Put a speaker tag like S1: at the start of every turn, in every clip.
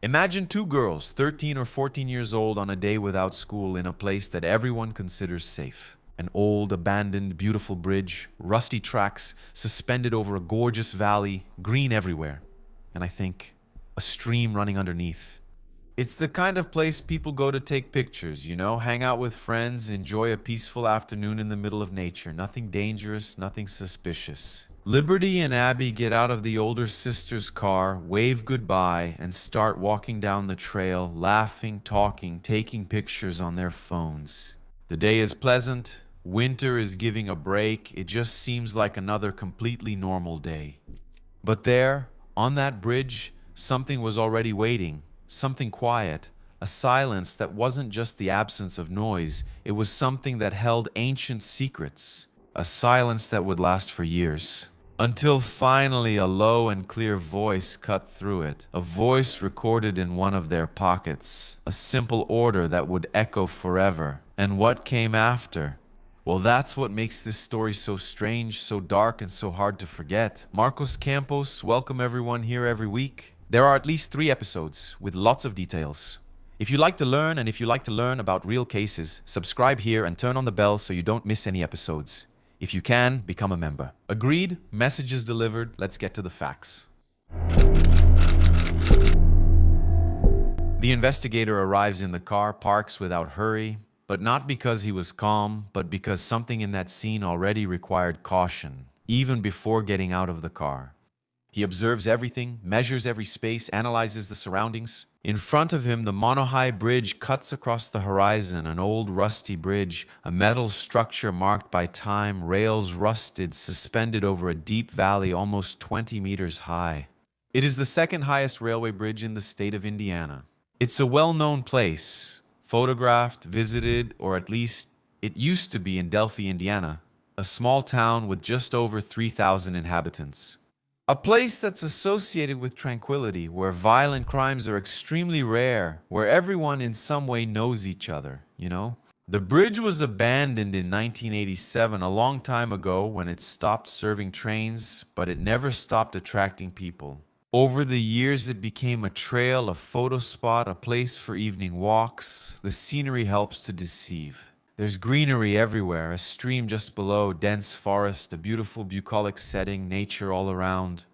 S1: Imagine two girls, 13 or 14 years old, on a day without school in a place that everyone considers safe. An old, abandoned, beautiful bridge, rusty tracks suspended over a gorgeous valley, green everywhere. And I think, a stream running underneath. It's the kind of place people go to take pictures, hang out with friends, enjoy a peaceful afternoon in the middle of nature. Nothing dangerous, nothing suspicious. Liberty and Abby get out of the older sister's car, wave goodbye, and start walking down the trail, laughing, talking, taking pictures on their phones. The day is pleasant. Winter is giving a break. It just seems like another completely normal day. But there, on that bridge, something was already waiting. Something quiet, a silence that wasn't just the absence of noise, it was something that held ancient secrets, a silence that would last for years. Until finally a low and clear voice cut through it, a voice recorded in one of their pockets, a simple order that would echo forever. And what came after? Well, that's what makes this story so strange, so dark, and so hard to forget. Marcos Campos, welcome everyone here every week. There are at least 3 episodes with lots of details. If you like to learn and if you like to learn about real cases, subscribe here and turn on the bell so you don't miss any episodes. If you can, become a member. Agreed? Messages delivered. Let's get to the facts. The investigator arrives in the car, parks without hurry, but not because he was calm, but because something in that scene already required caution, even before getting out of the car. He observes everything, measures every space, analyzes the surroundings. In front of him, the Monohai Bridge cuts across the horizon, an old rusty bridge, a metal structure marked by time, rails rusted, suspended over a deep valley almost 20 meters high. It is the second highest railway bridge in the state of Indiana. It's a well-known place, photographed, visited, or at least it used to be in Delphi, Indiana, a small town with just over 3,000 inhabitants. A place that's associated with tranquility, where violent crimes are extremely rare, where everyone in some way knows each other, The bridge was abandoned in 1987, a long time ago, when it stopped serving trains, but it never stopped attracting people. Over the years, it became a trail, a photo spot, a place for evening walks. The scenery helps to deceive. There's greenery everywhere, a stream just below, dense forest, a beautiful bucolic setting, nature all around.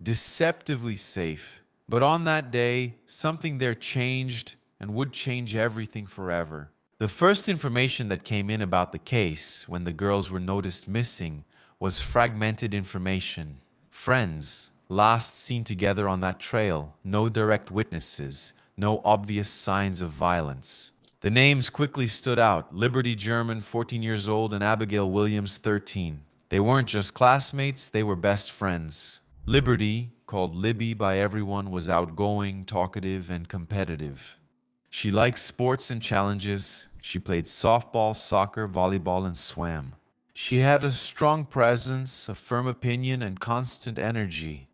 S1: Deceptively safe. But on that day, something there changed and would change everything forever. The first information that came in about the case, when the girls were noticed missing, was fragmented information. Friends, last seen together on that trail, no direct witnesses, no obvious signs of violence. The names quickly stood out: Liberty German, 14 years old, and Abigail Williams, 13. They weren't just classmates, they were best friends. Liberty, called Libby by everyone, was outgoing, talkative, and competitive. She liked sports and challenges. She played softball, soccer, volleyball, and swam. She had a strong presence, a firm opinion, and constant energy.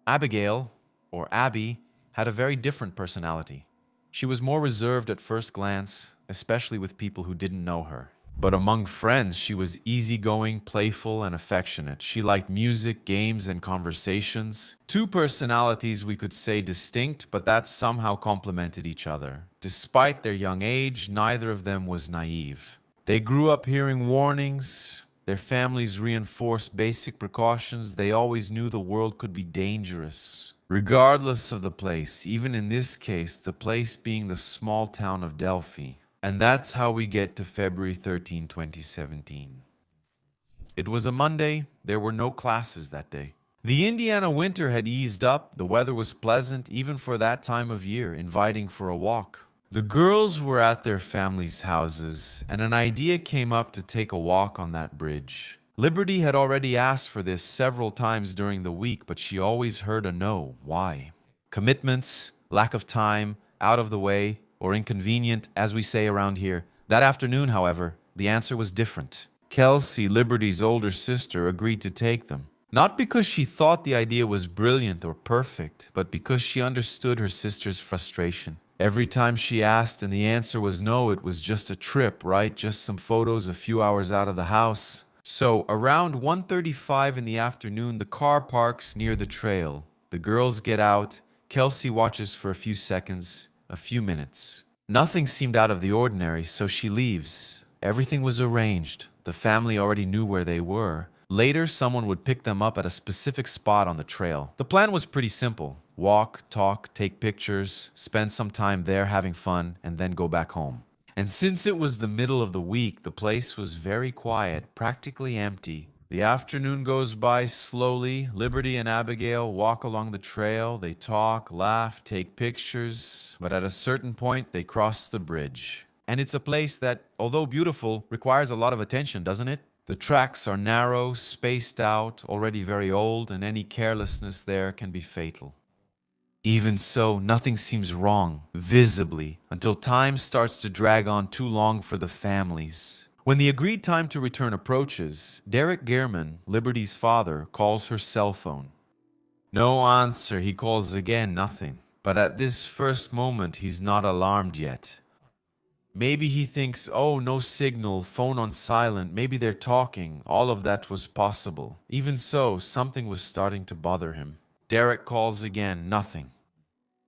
S1: Abigail, or Abby, had a very different personality. She was more reserved at first glance, especially with people who didn't know her. But among friends, she was easygoing, playful, and affectionate. She liked music, games, and conversations. 2 personalities we could say distinct, but that somehow complemented each other. Despite their young age, neither of them was naive. They grew up hearing warnings. Their families reinforced basic precautions. They always knew the world could be dangerous. Regardless of the place, even in this case, the place being the small town of Delphi. And that's how we get to February 13, 2017. It was a Monday. There were no classes that day. The Indiana winter had eased up. The weather was pleasant, even for that time of year, inviting for a walk. The girls were at their families' houses, and an idea came up to take a walk on that bridge. Liberty had already asked for this several times during the week, but she always heard a no. Why? Commitments, lack of time, out of the way, or inconvenient, as we say around here. That afternoon, however, the answer was different. Kelsey, Liberty's older sister, agreed to take them. Not because she thought the idea was brilliant or perfect, but because she understood her sister's frustration. Every time she asked and the answer was no, it was just a trip, right? Just some photos a few hours out of the house. So, around 1:35 in the afternoon, the car parks near the trail. The girls get out. Kelsey watches for a few seconds, a few minutes. Nothing seemed out of the ordinary, so she leaves. Everything was arranged. The family already knew where they were. Later, someone would pick them up at a specific spot on the trail. The plan was pretty simple. Walk, talk, take pictures, spend some time there having fun, and then go back home. And since it was the middle of the week, the place was very quiet, practically empty. The afternoon goes by slowly. Liberty and Abigail walk along the trail. They talk, laugh, take pictures. But at a certain point, they cross the bridge. And it's a place that, although beautiful, requires a lot of attention, doesn't it? The tracks are narrow, spaced out, already very old, and any carelessness there can be fatal. Even so, nothing seems wrong, visibly, until time starts to drag on too long for the families. When the agreed time to return approaches, Derek Gehrman, Liberty's father, calls her cell phone. No answer. He calls again, nothing. But at this first moment, he's not alarmed yet. Maybe he thinks, oh, no signal, phone on silent, maybe they're talking. All of that was possible. Even so, something was starting to bother him. Derek calls again, nothing.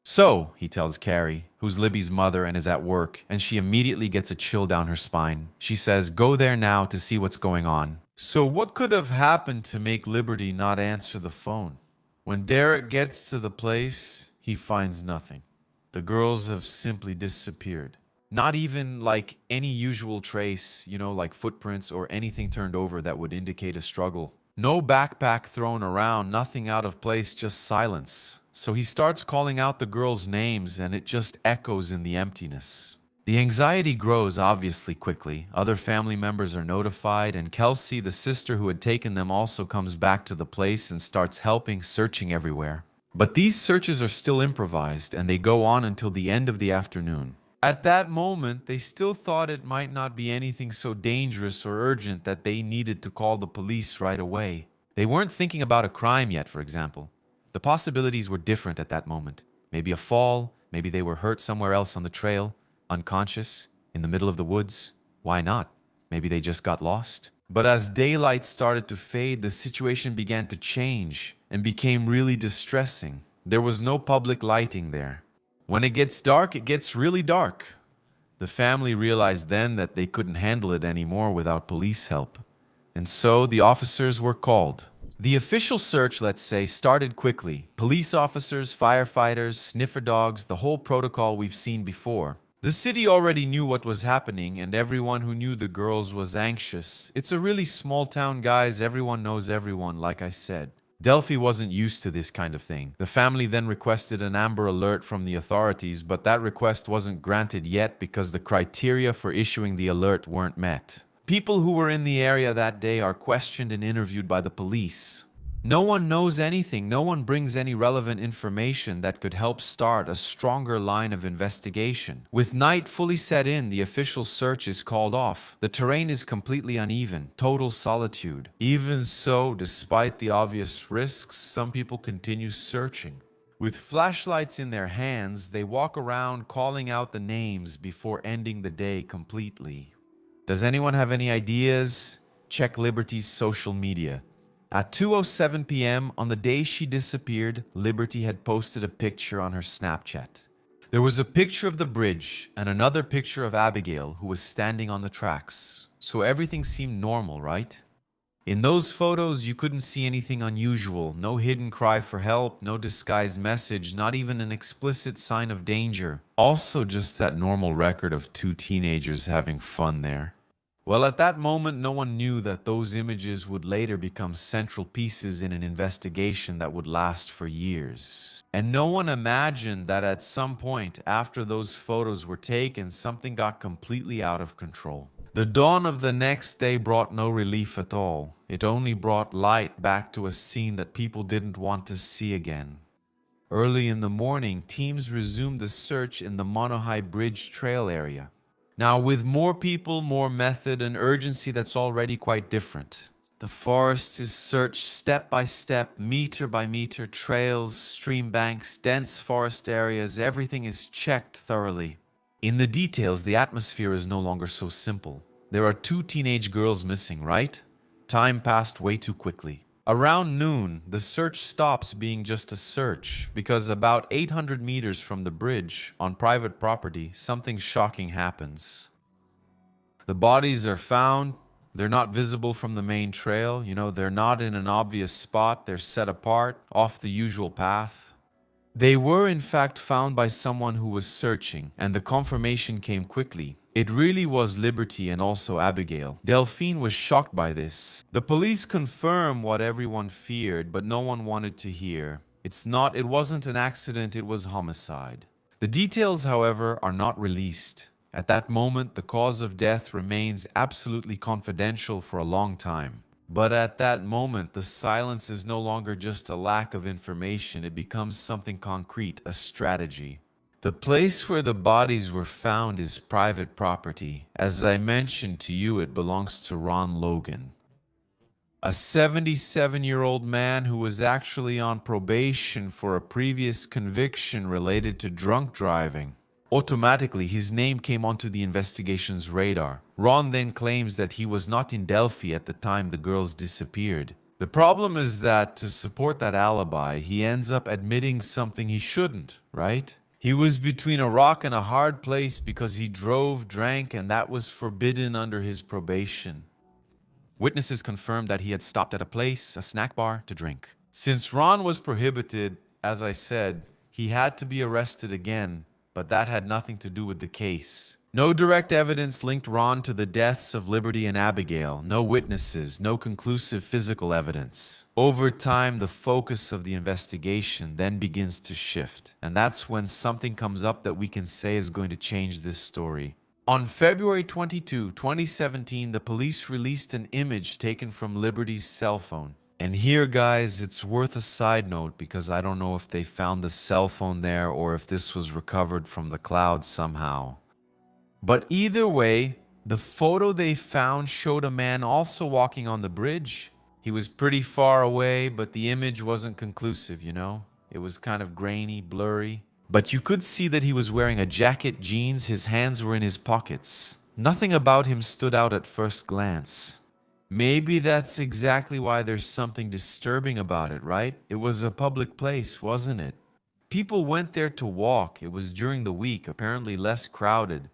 S1: So, he tells Carrie, who's Libby's mother and is at work, and she immediately gets a chill down her spine. She says, go there now to see what's going on. So what could have happened to make Liberty not answer the phone? When Derek gets to the place, he finds nothing. The girls have simply disappeared. Not even like any usual trace, like footprints or anything turned over that would indicate a struggle. No backpack thrown around, nothing out of place, just silence. So he starts calling out the girls' names and it just echoes in the emptiness. The anxiety grows obviously quickly. Other family members are notified, and Kelsey, the sister who had taken them, also comes back to the place and starts helping, searching everywhere. But these searches are still improvised and they go on until the end of the afternoon. At that moment, they still thought it might not be anything so dangerous or urgent that they needed to call the police right away. They weren't thinking about a crime yet, for example. The possibilities were different at that moment. Maybe a fall, maybe they were hurt somewhere else on the trail, unconscious, in the middle of the woods. Why not? Maybe they just got lost. But as daylight started to fade, the situation began to change and became really distressing. There was no public lighting there. When it gets dark, it gets really dark. The family realized then that they couldn't handle it anymore without police help. And so the officers were called. The official search, let's say, started quickly. Police officers, firefighters, sniffer dogs, the whole protocol we've seen before. The city already knew what was happening, and everyone who knew the girls was anxious. It's a really small town, guys. Everyone knows everyone, like I said. Delphi wasn't used to this kind of thing. The family then requested an Amber Alert from the authorities, but that request wasn't granted yet because the criteria for issuing the alert weren't met. People who were in the area that day are questioned and interviewed by the police. No one knows anything. No one brings any relevant information that could help start a stronger line of investigation. With night fully set in, the official search is called off. The terrain is completely uneven, total solitude. Even so, despite the obvious risks, some people continue searching. With flashlights in their hands, they walk around calling out the names before ending the day completely. Does anyone have any ideas? Check Liberty's social media. At 2:07 p.m. on the day she disappeared, Liberty had posted a picture on her Snapchat. There was a picture of the bridge and another picture of Abigail, who was standing on the tracks. So everything seemed normal, right? In those photos, you couldn't see anything unusual. No hidden cry for help, no disguised message, not even an explicit sign of danger. Also just that normal record of two teenagers having fun there. Well, at that moment, no one knew that those images would later become central pieces in an investigation that would last for years. And no one imagined that at some point after those photos were taken, something got completely out of control. The dawn of the next day brought no relief at all. It only brought light back to a scene that people didn't want to see again. Early in the morning, teams resumed the search in the Monohigh Bridge Trail area. Now, with more people, more method, and urgency that's already quite different. The forest is searched step by step, meter by meter, trails, stream banks, dense forest areas, everything is checked thoroughly. In the details, the atmosphere is no longer so simple. There are two teenage girls missing, right? Time passed way too quickly. Around noon, the search stops being just a search because about 800 meters from the bridge, on private property, something shocking happens. The bodies are found. They're not visible from the main trail. They're not in an obvious spot. They're set apart, off the usual path. They were in fact found by someone who was searching, and the confirmation came quickly. It really was Liberty and also Abigail. Delphine was shocked by this. The police confirm what everyone feared, but no one wanted to hear. It wasn't an accident, it was homicide. The details, however, are not released. At that moment, the cause of death remains absolutely confidential for a long time. But at that moment, the silence is no longer just a lack of information, it becomes something concrete, a strategy. The place where the bodies were found is private property. As I mentioned to you, it belongs to Ron Logan, a 77-year-old man who was actually on probation for a previous conviction related to drunk driving. Automatically, his name came onto the investigation's radar. Ron then claims that he was not in Delphi at the time the girls disappeared. The problem is that to support that alibi, he ends up admitting something he shouldn't, right? He was between a rock and a hard place because he drove, drank, and that was forbidden under his probation. Witnesses confirmed that he had stopped at a place, a snack bar, to drink. Since Ron was prohibited, as I said, he had to be arrested again, but that had nothing to do with the case. No direct evidence linked Ron to the deaths of Liberty and Abigail. No witnesses, no conclusive physical evidence. Over time, the focus of the investigation then begins to shift, and that's when something comes up that we can say is going to change this story. On February 22, 2017, the police released an image taken from Liberty's cell phone. And here, guys, it's worth a side note because I don't know if they found the cell phone there or if this was recovered from the cloud somehow. But either way, the photo they found showed a man also walking on the bridge. He was pretty far away, but the image wasn't conclusive, It was kind of grainy, blurry. But you could see that he was wearing a jacket, jeans, his hands were in his pockets. Nothing about him stood out at first glance. Maybe that's exactly why there's something disturbing about it, right? It was a public place, wasn't it? People went there to walk. It was during the week, apparently less crowded.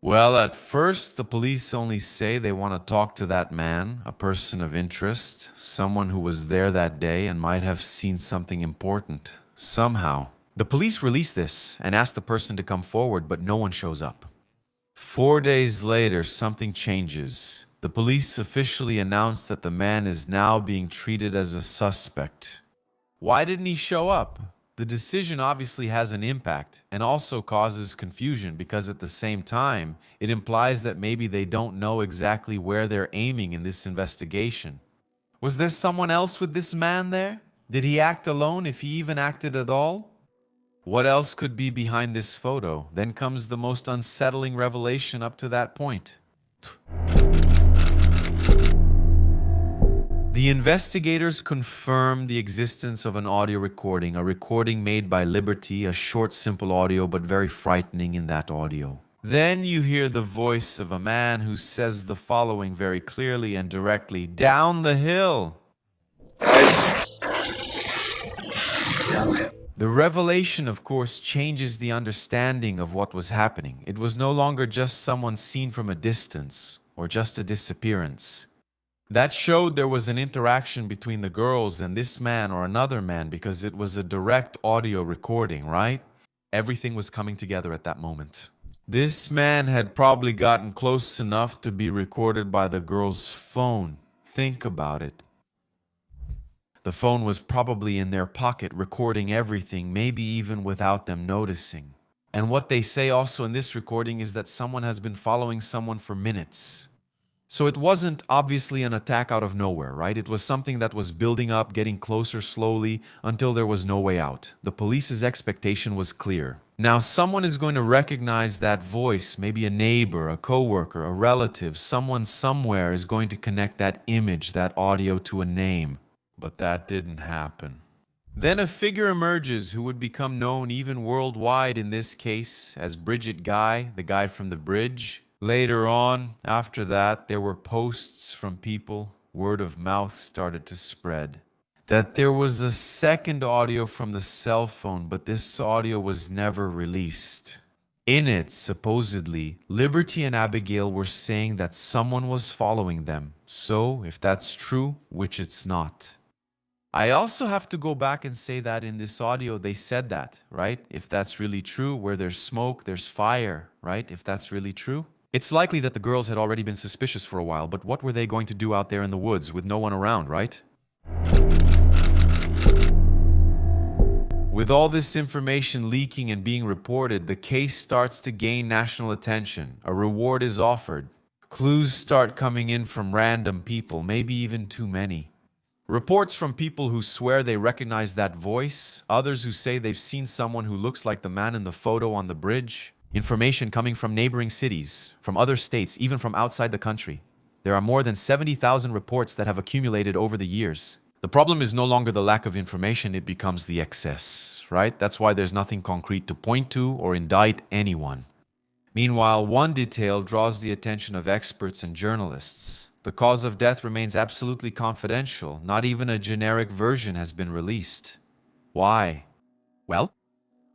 S1: Well, at first, the police only say they want to talk to that man, a person of interest, someone who was there that day and might have seen something important, somehow. The police release this and ask the person to come forward, but no one shows up. 4 days later, something changes. The police officially announced that the man is now being treated as a suspect. Why didn't he show up? The decision obviously has an impact and also causes confusion because at the same time, it implies that maybe they don't know exactly where they're aiming in this investigation. Was there someone else with this man there? Did he act alone, if he even acted at all? What else could be behind this photo? Then comes the most unsettling revelation up to that point. The investigators confirmed the existence of an audio recording, a recording made by Liberty, a short, simple audio, but very frightening in that audio. Then you hear the voice of a man who says the following very clearly and directly, "Down the hill." The revelation, of course, changes the understanding of what was happening. It was no longer just someone seen from a distance or just a disappearance. That showed there was an interaction between the girls and this man or another man because it was a direct audio recording, right? Everything was coming together at that moment. This man had probably gotten close enough to be recorded by the girl's phone. Think about it. The phone was probably in their pocket, recording everything, maybe even without them noticing. And what they say also in this recording is that someone has been following someone for minutes. So it wasn't obviously an attack out of nowhere, right? It was something that was building up, getting closer slowly until there was no way out. The police's expectation was clear. Now someone is going to recognize that voice, maybe a neighbor, a coworker, a relative, someone somewhere is going to connect that image, that audio to a name. But that didn't happen. Then a figure emerges who would become known even worldwide in this case as Bridget Guy, the guy from the bridge. Later on, after that, there were posts from people. word of mouth started to spread. That there was a second audio from the cell phone, but this audio was never released. In it, supposedly, Liberty and Abigail were saying that someone was following them. So, if that's true, which it's not. I also have to go back and say that in this audio they said that, right? If that's really true, where there's smoke, there's fire, right? If that's really true. It's likely that the girls had already been suspicious for a while, but what were they going to do out there in the woods with no one around, right? With all this information leaking and being reported, the case starts to gain national attention. A reward is offered. Clues start coming in from random people, maybe even too many. Reports from people who swear they recognize that voice, others who say they've seen someone who looks like the man in the photo on the bridge. Information coming from neighboring cities, from other states, even from outside the country. There are more than 70,000 reports that have accumulated over the years. The problem is no longer the lack of information, it becomes the excess, right? That's why there's nothing concrete to point to or indict anyone. Meanwhile, one detail draws the attention of experts and journalists. The cause of death remains absolutely confidential. Not even a generic version has been released. Why? Well,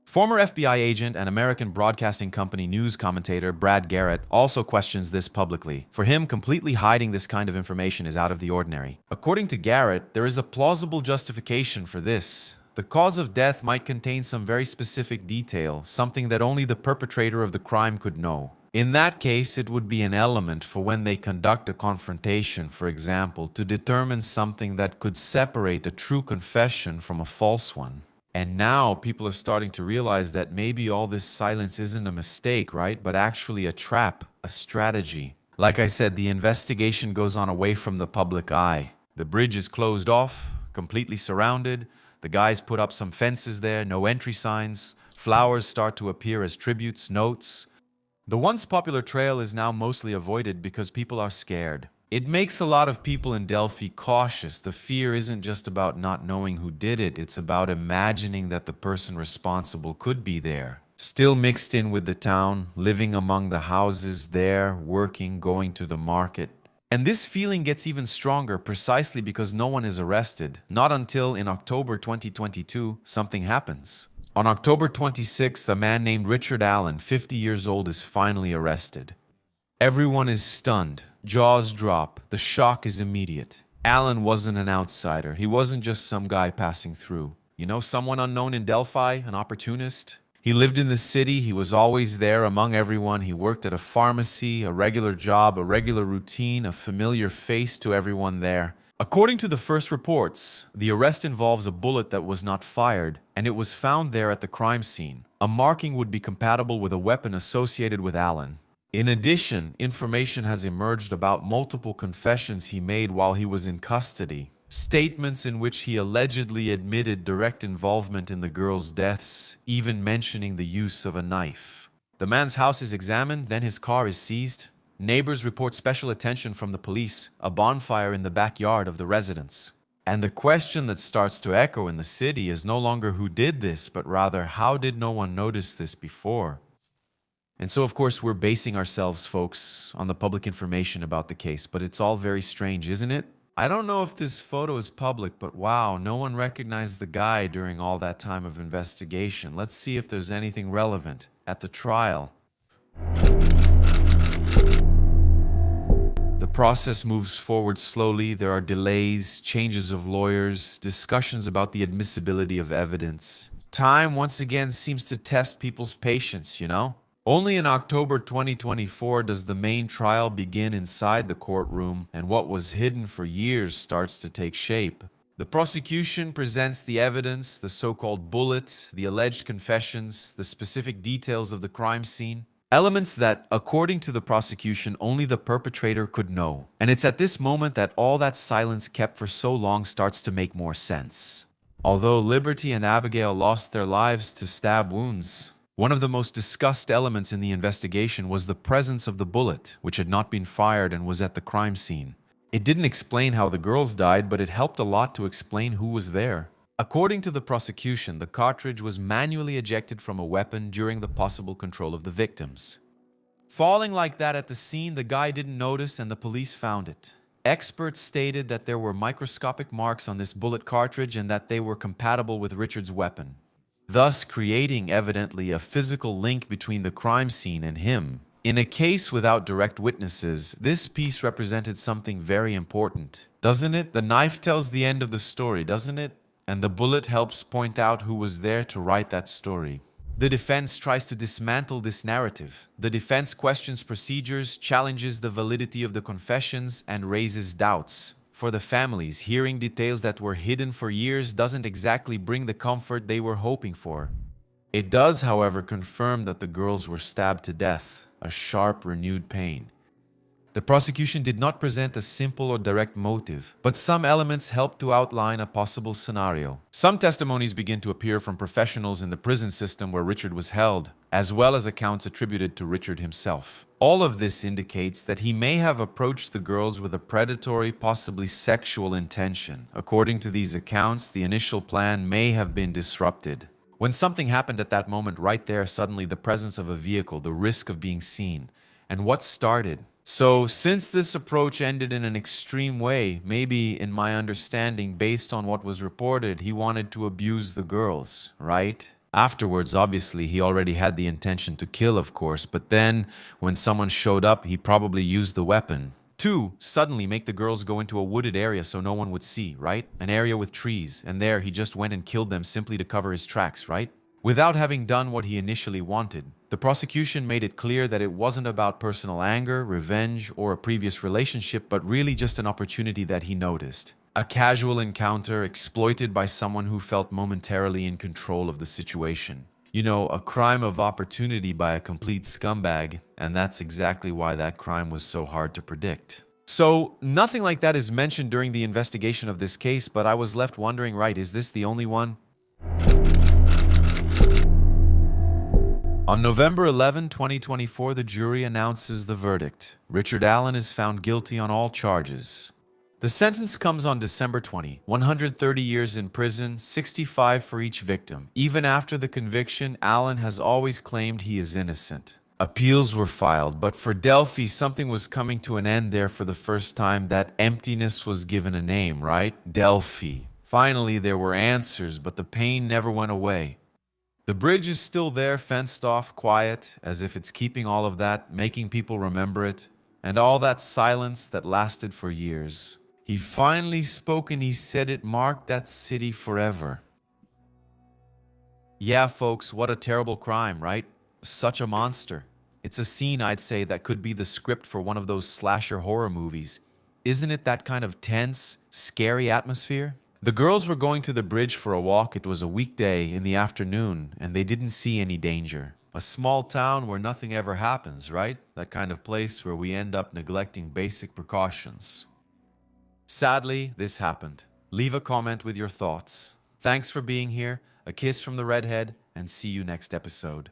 S1: former FBI agent and American Broadcasting Company news commentator Brad Garrett also questions this publicly. For him, completely hiding this kind of information is out of the ordinary. According to Garrett, there is a plausible justification for this. The cause of death might contain some very specific detail, something that only the perpetrator of the crime could know. In that case, it would be an element for when they conduct a confrontation, for example, to determine something that could separate a true confession from a false one. And now people are starting to realize that maybe all this silence isn't a mistake, right? But actually a trap, a strategy. Like I said, the investigation goes on away from the public eye. The bridge is closed off, completely surrounded. The guys put up some fences there, no entry signs. Flowers start to appear as tributes, notes. The once popular trail is now mostly avoided because people are scared. It makes a lot of people in Delphi cautious. The fear isn't just about not knowing who did it, it's about imagining that the person responsible could be there. Still mixed in with the town, living among the houses there, working, going to the market. And this feeling gets even stronger precisely because no one is arrested. Not until in October 2022, something happens. On October 26th, a man named Richard Allen, 50 years old, is finally arrested. Everyone is stunned. Jaws drop. The shock is immediate. Allen wasn't an outsider. He wasn't just some guy passing through. You know, someone unknown in Delphi, an opportunist. He lived in the city. He was always there among everyone. He worked at a pharmacy, a regular job, a regular routine, a familiar face to everyone there. According to the first reports, the arrest involves a bullet that was not fired, and it was found there at the crime scene. A marking would be compatible with a weapon associated with Allen. In addition, information has emerged about multiple confessions he made while he was in custody. Statements in which he allegedly admitted direct involvement in the girls' deaths, even mentioning the use of a knife. The man's house is examined, then his car is seized. Neighbors report special attention from the police, a bonfire in the backyard of the residence. And the question that starts to echo in the city is no longer who did this, but rather how did no one notice this before? And so, of course, we're basing ourselves, folks, on the public information about the case, but it's all very strange, isn't it? I don't know if this photo is public, but wow, no one recognized the guy during all that time of investigation. Let's see if there's anything relevant at the trial. The process moves forward slowly. There are delays, changes of lawyers, discussions about the admissibility of evidence. Time, once again, seems to test people's patience, you know? Only in October 2024 does the main trial begin inside the courtroom, and what was hidden for years starts to take shape. The prosecution presents the evidence, the so-called bullet, the alleged confessions, the specific details of the crime scene. Elements that, according to the prosecution, only the perpetrator could know. And it's at this moment that all that silence kept for so long starts to make more sense. Although Liberty and Abigail lost their lives to stab wounds, one of the most discussed elements in the investigation was the presence of the bullet, which had not been fired and was at the crime scene. It didn't explain how the girls died, but it helped a lot to explain who was there. According to the prosecution, the cartridge was manually ejected from a weapon during the possible control of the victims. Falling like that at the scene, the guy didn't notice and the police found it. Experts stated that there were microscopic marks on this bullet cartridge and that they were compatible with Richard's weapon, thus creating evidently a physical link between the crime scene and him. In a case without direct witnesses, this piece represented something very important. Doesn't it? The knife tells the end of the story, doesn't it? And the bullet helps point out who was there to write that story. The defense tries to dismantle this narrative. The defense questions procedures, challenges the validity of the confessions, and raises doubts. For the families, hearing details that were hidden for years doesn't exactly bring the comfort they were hoping for. It does, however, confirm that the girls were stabbed to death, a sharp, renewed pain. The prosecution did not present a simple or direct motive, but some elements helped to outline a possible scenario. Some testimonies begin to appear from professionals in the prison system where Richard was held, as well as accounts attributed to Richard himself. All of this indicates that he may have approached the girls with a predatory, possibly sexual intention. According to these accounts, the initial plan may have been disrupted. When something happened at that moment right there, suddenly the presence of a vehicle, the risk of being seen, and what started? So, since this approach ended in an extreme way, maybe in my understanding, based on what was reported, he wanted to abuse the girls, right? Afterwards, obviously, he already had the intention to kill, of course, but then, when someone showed up, he probably used the weapon. 2, suddenly make the girls go into a wooded area so no one would see, right? An area with trees, and there he just went and killed them simply to cover his tracks, right? Without having done what he initially wanted. The prosecution made it clear that it wasn't about personal anger, revenge, or a previous relationship, but really just an opportunity that he noticed. A casual encounter exploited by someone who felt momentarily in control of the situation. You know, a crime of opportunity by a complete scumbag, and that's exactly why that crime was so hard to predict. So, nothing like that is mentioned during the investigation of this case, but I was left wondering, right, is this the only one? On November 11, 2024, the jury announces the verdict. Richard Allen is found guilty on all charges. The sentence comes on December 20, 130 years in prison, 65 for each victim. Even after the conviction, Allen has always claimed he is innocent. Appeals were filed, but for Delphi, something was coming to an end there for the first time. That emptiness was given a name, right? Delphi. Finally, there were answers, but the pain never went away. The bridge is still there, fenced off, quiet, as if it's keeping all of that, making people remember it, and all that silence that lasted for years. He finally spoke and he said it marked that city forever. Yeah, folks, what a terrible crime, right? Such a monster. It's a scene, I'd say, that could be the script for one of those slasher horror movies. Isn't it that kind of tense, scary atmosphere? The girls were going to the bridge for a walk. It was a weekday in the afternoon, and they didn't see any danger. A small town where nothing ever happens, right? That kind of place where we end up neglecting basic precautions. Sadly, this happened. Leave a comment with your thoughts. Thanks for being here, a kiss from the redhead, and see you next episode.